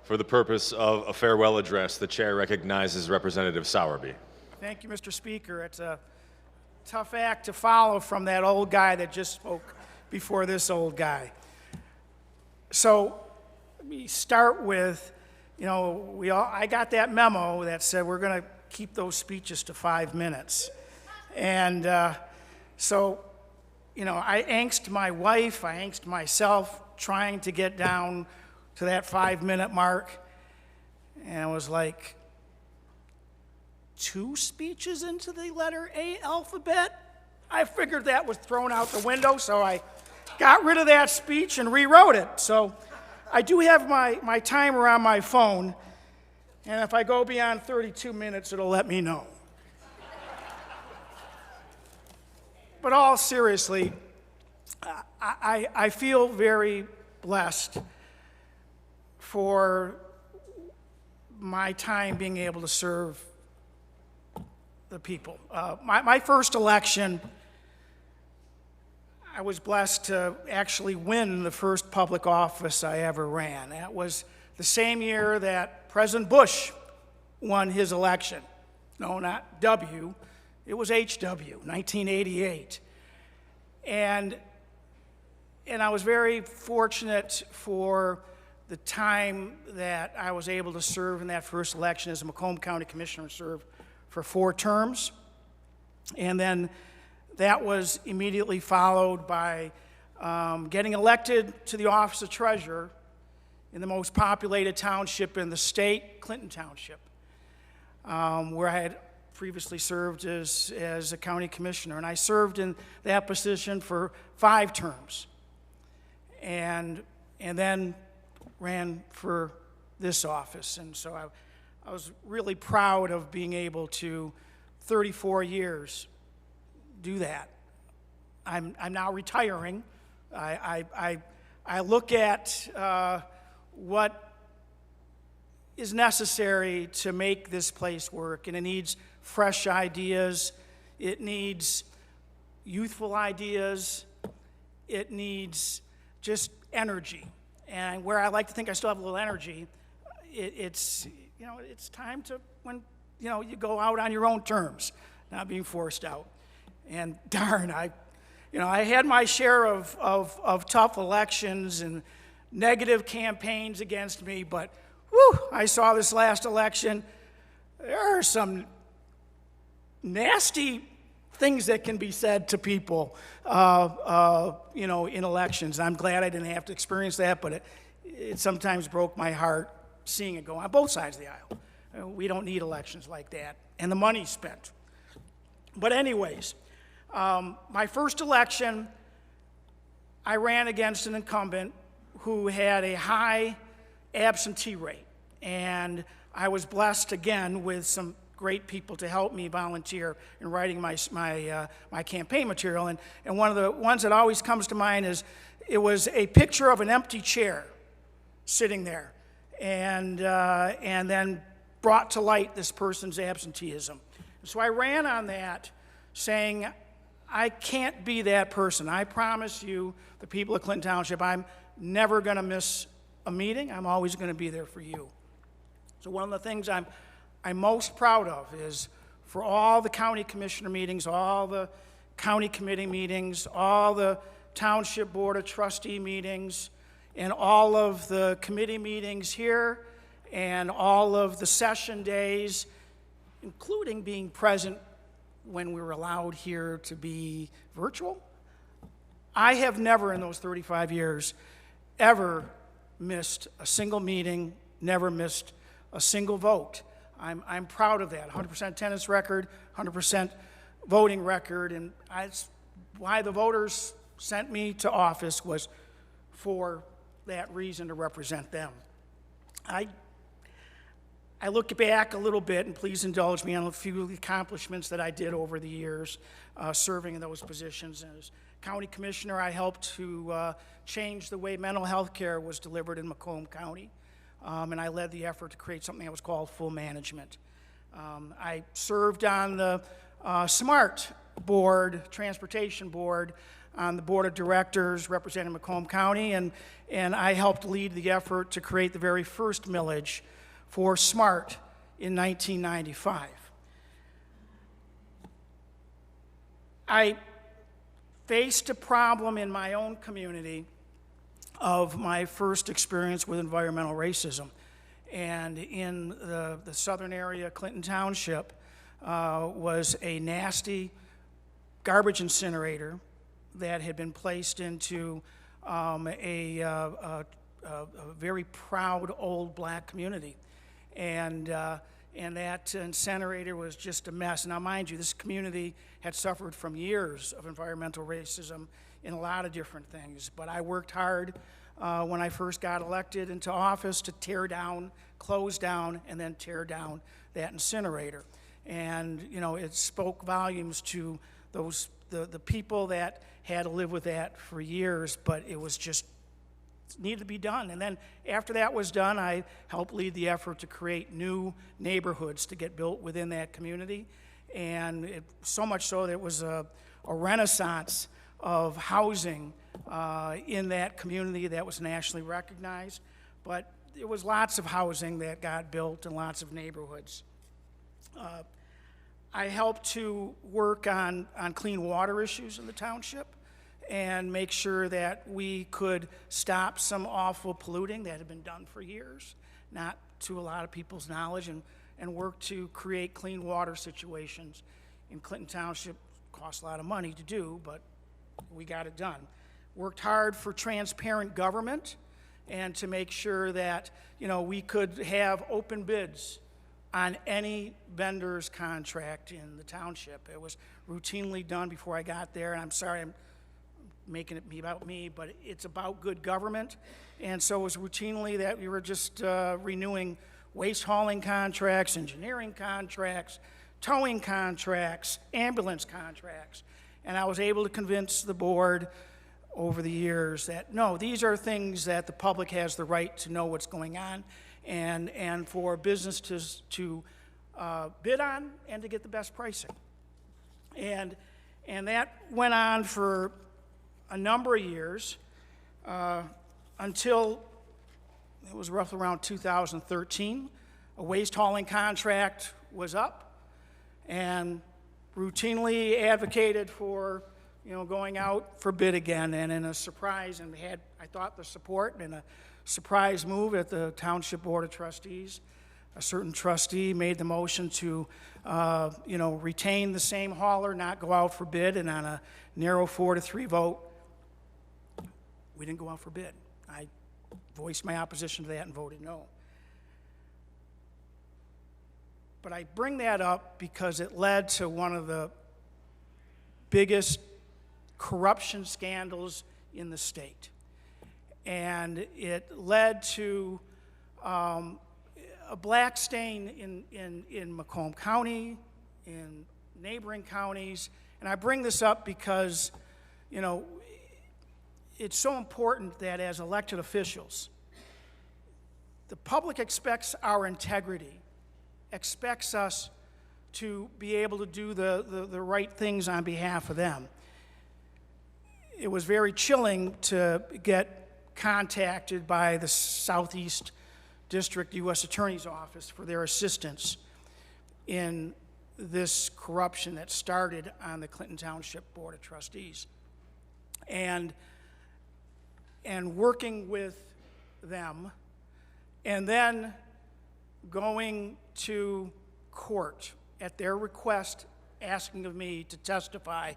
For the purpose of a farewell address, the chair recognizes Representative Sowerby. Thank you, Mr. Speaker. It's a tough act to follow from that old guy that just spoke before this old guy. So let me start with, I got that memo that said we're going to keep those speeches to 5 minutes. And I angst my wife, I angst myself trying to get down to that 5-minute mark. And it was like 2 speeches into the letter A alphabet. I figured that was thrown out the window, so I got rid of that speech and rewrote it. So I do have my timer on my phone, and if I go beyond 32 minutes, it'll let me know. But all seriously, I feel very blessed for my time being able to serve the people. My first election, I was blessed to actually win the first public office I ever ran. That was the same year that President Bush won his election. No, not W. It was HW, 1988. And I was very fortunate for the time that I was able to serve in that first election as a Macomb County Commissioner, served for 4 terms. And then that was immediately followed by getting elected to the office of treasurer in the most populated township in the state, Clinton Township, where I had previously served as a county commissioner. And I served in that position for 5 terms. And then ran for this office. And so I was really proud of being able to, 34 years, do that. I'm now retiring. I look at what is necessary to make this place work, and it needs fresh ideas. It needs youthful ideas. It needs just energy. And where I like to think I still have a little energy, it's time to, when you go out on your own terms, not being forced out. And darn, I had my share of tough elections and negative campaigns against me, but I saw this last election. There are some nasty things that can be said to people, in elections. I'm glad I didn't have to experience that, but it sometimes broke my heart seeing it go on both sides of the aisle. We don't need elections like that, and the money's spent. But anyways, my first election, I ran against an incumbent who had a high absentee rate, and I was blessed again with some great people to help me volunteer in writing my campaign material. And one of the ones that always comes to mind is it was a picture of an empty chair sitting there, and then brought to light this person's absenteeism. So I ran on that, saying, I can't be that person. I promise you, the people of Clinton Township, I'm never going to miss a meeting. I'm always going to be there for you. So one of the things I'm most proud of is for all the county commissioner meetings, all the county committee meetings, all the township board of trustee meetings, and all of the committee meetings here, and all of the session days, including being present when we were allowed here to be virtual. I have never in those 35 years ever missed a single meeting, never missed a single vote. I'm proud of that. 100% attendance record, 100% voting record, and that's why the voters sent me to office, was for that reason, to represent them. I look back a little bit, and please indulge me on a few of the accomplishments that I did over the years serving in those positions. As county commissioner, I helped to change the way mental health care was delivered in Macomb County. And I led the effort to create something that was called full management. I served on the SMART board, transportation board, on the board of directors representing Macomb County, and I helped lead the effort to create the very first millage for SMART in 1995. I faced a problem in my own community of my first experience with environmental racism. And in the southern area, Clinton Township, was a nasty garbage incinerator that had been placed into a very proud old black community. And that incinerator was just a mess. Now, mind you, this community had suffered from years of environmental racism in a lot of different things. But I worked hard when I first got elected into office to tear down, close down, and then tear down that incinerator. And, you know, it spoke volumes to the people that had to live with that for years, but it was just needed to be done. And then after that was done, I helped lead the effort to create new neighborhoods to get built within that community. And so much so that it was a renaissance of housing in that community that was nationally recognized. But there was lots of housing that got built and lots of neighborhoods. I helped to work on clean water issues in the township and make sure that we could stop some awful polluting that had been done for years, not to a lot of people's knowledge, and work to create clean water situations in Clinton Township. Cost a lot of money to do, but we got it done. Worked hard for transparent government and to make sure that, you know, we could have open bids on any vendor's contract in the township. It was routinely done before I got there, and I'm sorry I'm making it be about me, but it's about good government. And so it was routinely that we were just renewing waste hauling contracts, engineering contracts, towing contracts, ambulance contracts. And I was able to convince the board over the years that, no, these are things that the public has the right to know what's going on, and for business to bid on and to get the best pricing. And that went on for a number of years until it was roughly around 2013. A waste hauling contract was up, and routinely advocated for, you know, going out for bid again. And in a surprise, and had, I thought, the support, and a surprise move at the Township Board of Trustees, a certain trustee made the motion to, you know, retain the same hauler, not go out for bid, and on a narrow 4-3 vote, we didn't go out for bid. I voiced my opposition to that and voted no. But I bring that up because it led to one of the biggest corruption scandals in the state. And it led to a black stain in Macomb County, in neighboring counties. And I bring this up because, you know, it's so important that as elected officials, the public expects our integrity, expects us to be able to do the right things on behalf of them. It was very chilling to get contacted by the Southeast District U.S. Attorney's Office for their assistance in this corruption that started on the Clinton Township Board of Trustees. And working with them, and then going to court at their request, asking of me to testify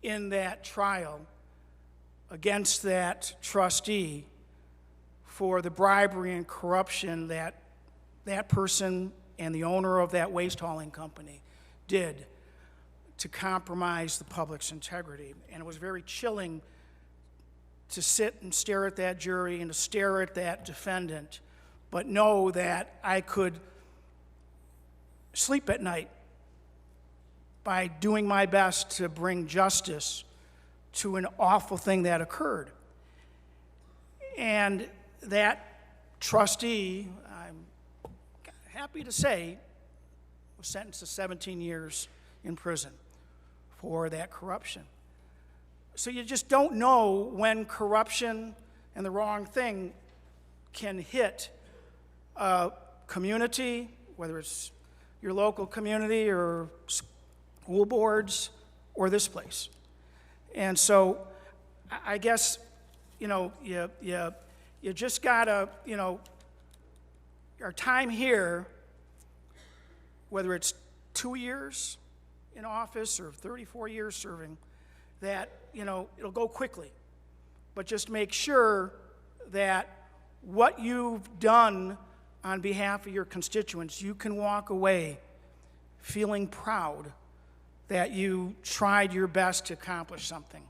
in that trial against that trustee for the bribery and corruption that that person and the owner of that waste hauling company did to compromise the public's integrity. And it was very chilling to sit and stare at that jury and to stare at that defendant, but know that I could sleep at night by doing my best to bring justice to an awful thing that occurred. And that trustee, I'm happy to say, was sentenced to 17 years in prison for that corruption. So you just don't know when corruption and the wrong thing can hit a community, whether it's your local community or school boards or this place. And so I guess, you just gotta, our time here, whether it's 2 years in office or 34 years serving, that, it'll go quickly. But just make sure that what you've done on behalf of your constituents, you can walk away feeling proud that you tried your best to accomplish something,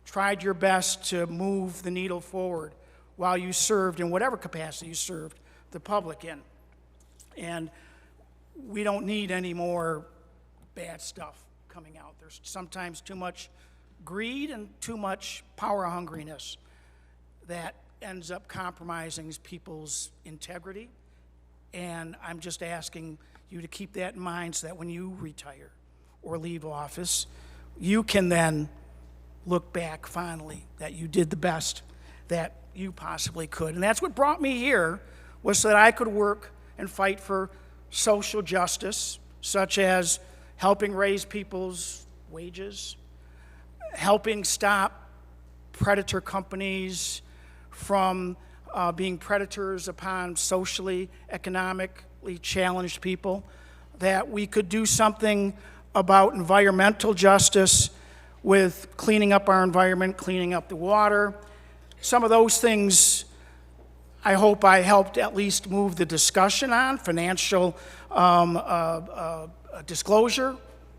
tried your best to move the needle forward while you served in whatever capacity you served the public in. And we don't need any more bad stuff coming out. There's sometimes too much greed and too much power hungriness that ends up compromising people's integrity. And I'm just asking you to keep that in mind so that when you retire or leave office, you can then look back fondly that you did the best that you possibly could. And that's what brought me here, was so that I could work and fight for social justice, such as helping raise people's wages, helping stop predator companies from being predators upon socially, economically challenged people, that we could do something about environmental justice with cleaning up our environment, cleaning up the water. Some of those things I hope I helped at least move the discussion on, financial disclosure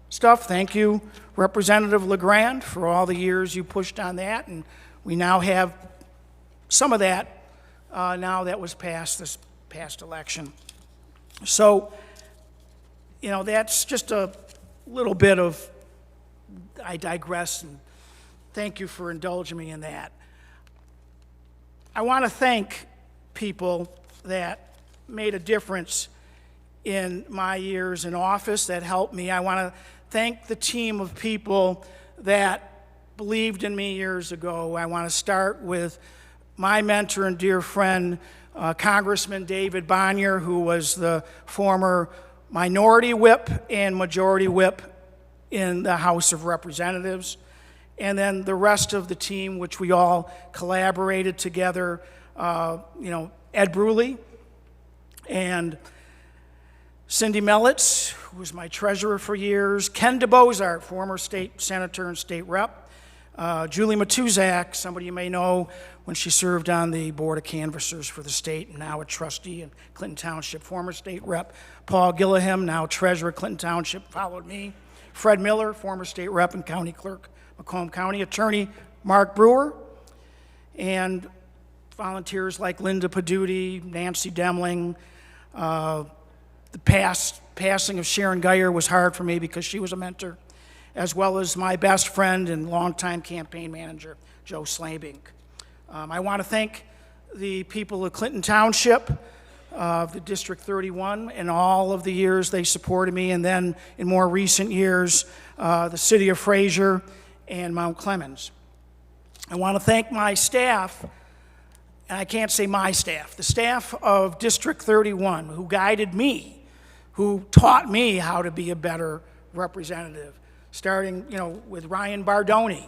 stuff. Thank you, Representative LeGrand, for all the years you pushed on that, and we now have some of that now that was passed this past election. So, that's just a little bit of, I digress, and thank you for indulging me in that. I want to thank people that made a difference in my years in office, that helped me. I want to thank the team of people that believed in me years ago. I want to start with my mentor and dear friend, Congressman David Bonnier, who was the former minority whip and majority whip in the House of Representatives. And then the rest of the team, which we all collaborated together, Ed Bruley and Cindy Mellitz, who was my treasurer for years, Ken DeBozart, former state senator and state rep, Julie Matuzak, somebody you may know when she served on the Board of Canvassers for the state, and now a trustee in Clinton Township, former state rep, Paul Gillaham, now treasurer, Clinton Township, followed me, Fred Miller, former state rep and county clerk, Macomb County, attorney Mark Brewer, and volunteers like Linda Paduti, Nancy Demling. The passing of Sharon Geyer was hard for me because she was a mentor, as well as my best friend and longtime campaign manager, Joe Slabink. I want to thank the people of Clinton Township, the District 31, and all of the years they supported me, and then in more recent years, the city of Fraser and Mount Clemens. I want to thank my staff, and I can't say my staff, the staff of District 31, who guided me, who taught me how to be a better representative, starting, with Ryan Bardoni,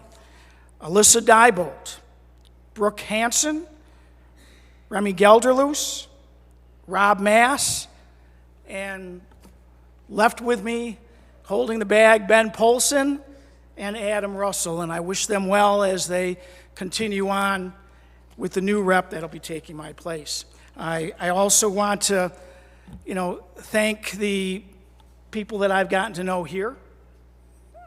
Alyssa Diebold, Brooke Hansen, Remy Gelderloos, Rob Mass, and left with me, holding the bag, Ben Polson and Adam Russell, and I wish them well as they continue on with the new rep that'll be taking my place. I also want to, thank the people that I've gotten to know here,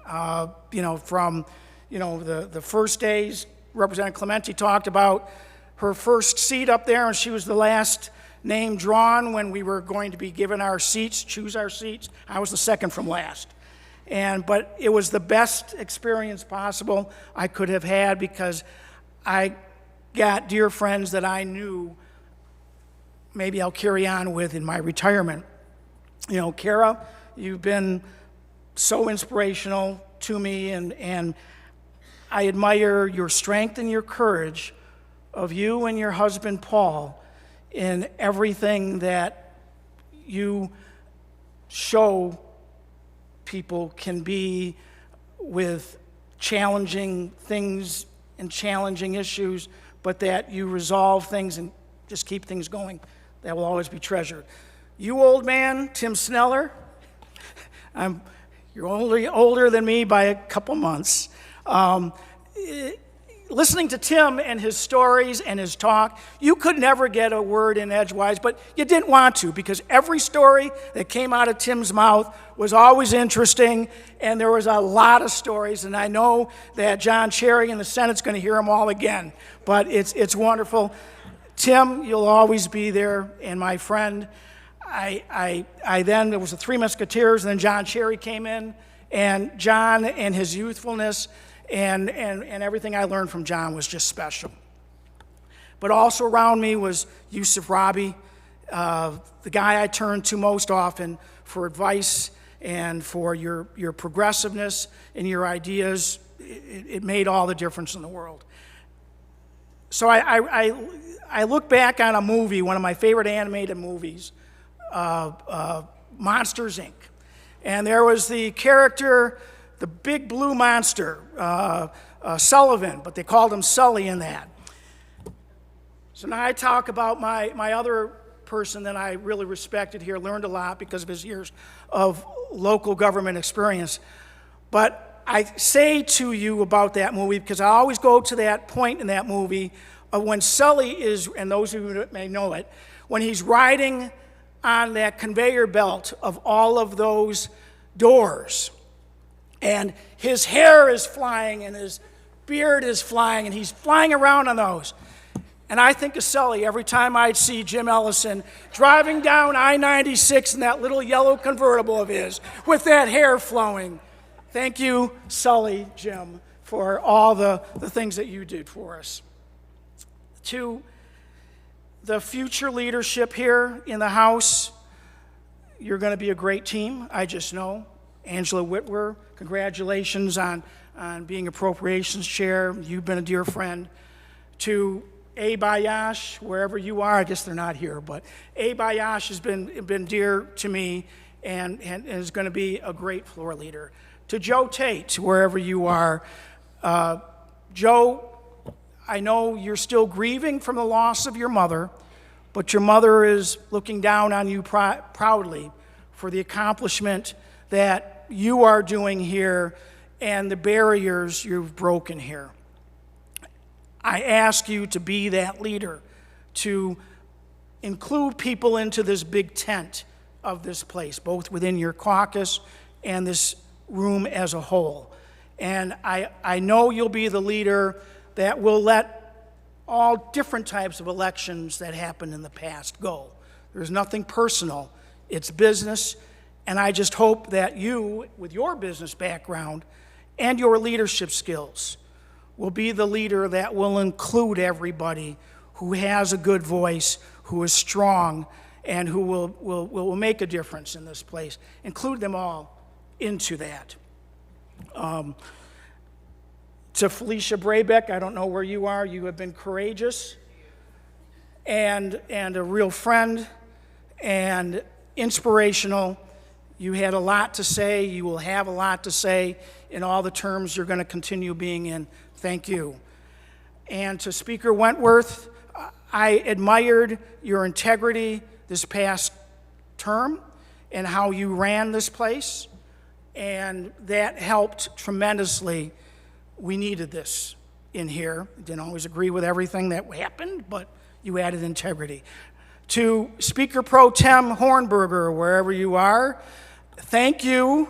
from, the first days. Representative Clementi talked about her first seat up there, and she was the last name drawn when we were going to be given our seats, choose our seats. I was the second from last. But it was the best experience possible I could have had, because I got dear friends that I knew maybe I'll carry on with in my retirement. Kara, you've been so inspirational to me, and I admire your strength and your courage of you and your husband, Paul, in everything that you show people can be with challenging things and challenging issues, but that you resolve things and just keep things going. That will always be treasured. You old man, Tim Sneller, you're older than me by a couple months. Listening to Tim and his stories and his talk, you could never get a word in edgewise, but you didn't want to, because every story that came out of Tim's mouth was always interesting, and there was a lot of stories, and I know that John Cherry in the Senate's going to hear them all again, but it's wonderful. Tim, you'll always be there, and my friend. Then there was the Three Musketeers, and then John Cherry came in, and John and his youthfulness and everything I learned from John was just special. But also around me was Yusuf Rabi, the guy I turned to most often for advice and for your progressiveness and your ideas. It made all the difference in the world. So I look back on a movie, one of my favorite animated movies, Monsters, Inc. And there was the character, the big blue monster, Sullivan, but they called him Sully in that. So now I talk about my other person that I really respected here, learned a lot because of his years of local government experience. But I say to you about that movie, because I always go to that point in that movie of when Sully is, and those of you that may know it, when he's riding on that conveyor belt of all of those doors, and his hair is flying and his beard is flying and he's flying around on those. And I think of Sully every time I'd see Jim Ellison driving down I-96 in that little yellow convertible of his with that hair flowing. Thank you, Sully, Jim, for all the things that you did for us. To the future leadership here in the House, you're going to be a great team, I just know. Angela Whitwer, congratulations on being Appropriations Chair. You've been a dear friend. To A. Bayash, wherever you are, I guess they're not here, but A. Bayash has been dear to me and is going to be a great floor leader. To Joe Tate, wherever you are, Joe, I know you're still grieving from the loss of your mother, but your mother is looking down on you proudly for the accomplishment that you are doing here and the barriers you've broken here. I ask you to be that leader, to include people into this big tent of this place, both within your caucus and this room as a whole. And I know you'll be the leader that will let all different types of elections that happened in the past go. There's nothing personal. It's business. And I just hope that you, with your business background and your leadership skills, will be the leader that will include everybody who has a good voice, who is strong, and who will make a difference in this place. Include them all into that. To Felicia Brabeck, I don't know where you are. You have been courageous and a real friend and inspirational. You had a lot to say. You will have a lot to say in all the terms you're going to continue being in. Thank you. And to Speaker Wentworth, I admired your integrity this past term and how you ran this place, and that helped tremendously. We needed this in here. Didn't always agree with everything that happened, but you added integrity. To Speaker Pro Tem Hornberger, wherever you are, thank you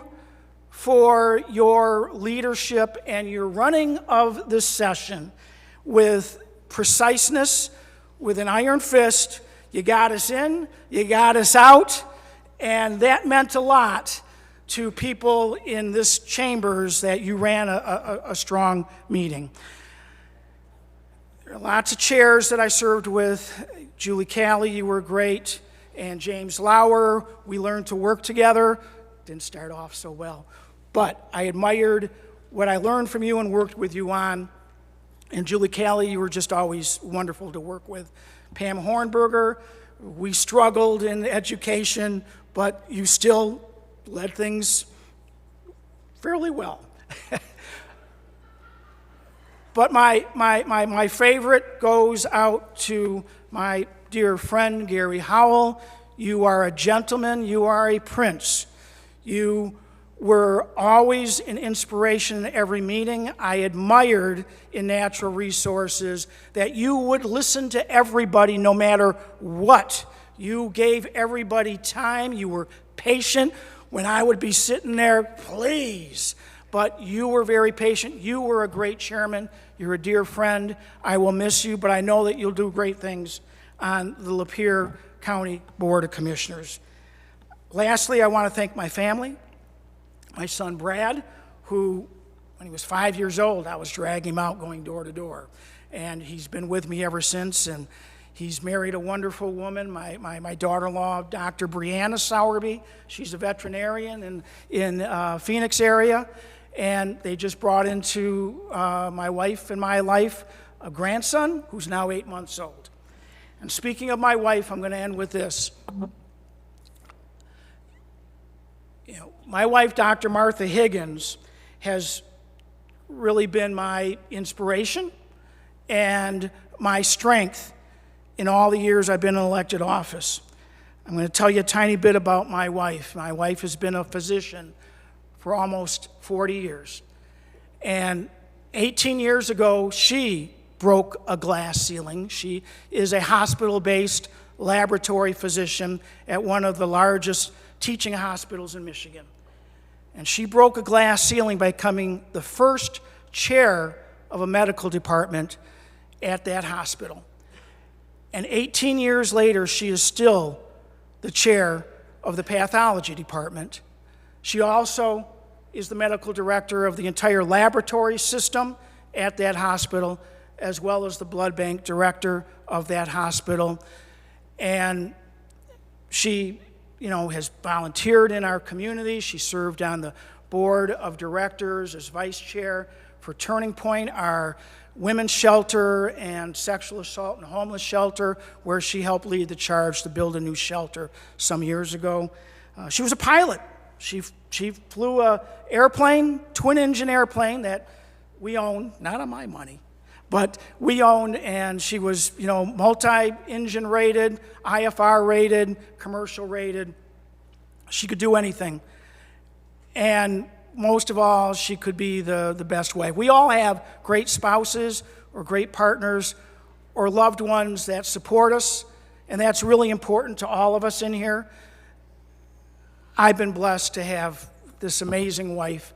for your leadership and your running of this session with preciseness, with an iron fist. You got us in, you got us out, and that meant a lot to people in this chambers that you ran a strong meeting. There are lots of chairs that I served with. Julie Calley, you were great, and James Lauer. We learned to work together. Didn't start off so well, but I admired what I learned from you and worked with you on. And Julie Callie, you were just always wonderful to work with. Pam Hornberger, we struggled in education, but you still led things fairly well. But my favorite goes out to my dear friend Gary Howell. You are a gentleman, you are a prince. You were always an inspiration in every meeting. I admired in natural resources that you would listen to everybody no matter what. You gave everybody time. You were patient when I would be sitting there, please. But you were very patient. You were a great chairman. You're a dear friend. I will miss you, but I know that you'll do great things on the Lapeer County Board of Commissioners. Lastly, I want to thank my family. My son Brad, who, when he was 5 years old, I was dragging him out going door to door. And he's been with me ever since, and he's married a wonderful woman, my daughter-in-law, Dr. Brianna Sowerby. She's a veterinarian in Phoenix area. And they just brought into my wife and my life a grandson who's now 8 months old. And speaking of my wife, I'm going to end with this. You know, my wife, Dr. Martha Higgins, has really been my inspiration and my strength in all the years I've been in elected office. I'm going to tell you a tiny bit about my wife. My wife has been a physician for almost 40 years. And 18 years ago, she broke a glass ceiling. She is a hospital-based laboratory physician at one of the largest teaching hospitals in Michigan. And she broke a glass ceiling by becoming the first chair of a medical department at that hospital. And 18 years later, she is still the chair of the pathology department. She also is the medical director of the entire laboratory system at that hospital, as well as the blood bank director of that hospital. And she, has volunteered in our community. She served on the board of directors as vice chair for Turning Point, our women's shelter and sexual assault and homeless shelter, where she helped lead the charge to build a new shelter some years ago. She was a pilot. She flew a airplane, twin-engine airplane that we own, not on my money, but we owned, and she was, multi-engine rated, IFR rated, commercial rated. She could do anything. And most of all, she could be the best wife. We all have great spouses or great partners or loved ones that support us, and that's really important to all of us in here. I've been blessed to have this amazing wife,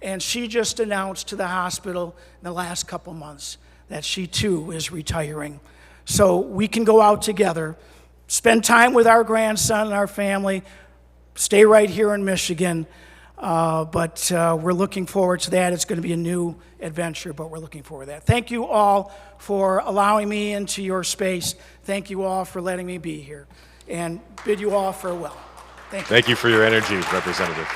and she just announced to the hospital in the last couple months that she too is retiring. So we can go out together, spend time with our grandson and our family, stay right here in Michigan, but we're looking forward to that. It's going to be a new adventure, but we're looking forward to that. Thank you all for allowing me into your space. Thank you all for letting me be here, and bid you all farewell. Thank you. Thank you for your energy, Representative.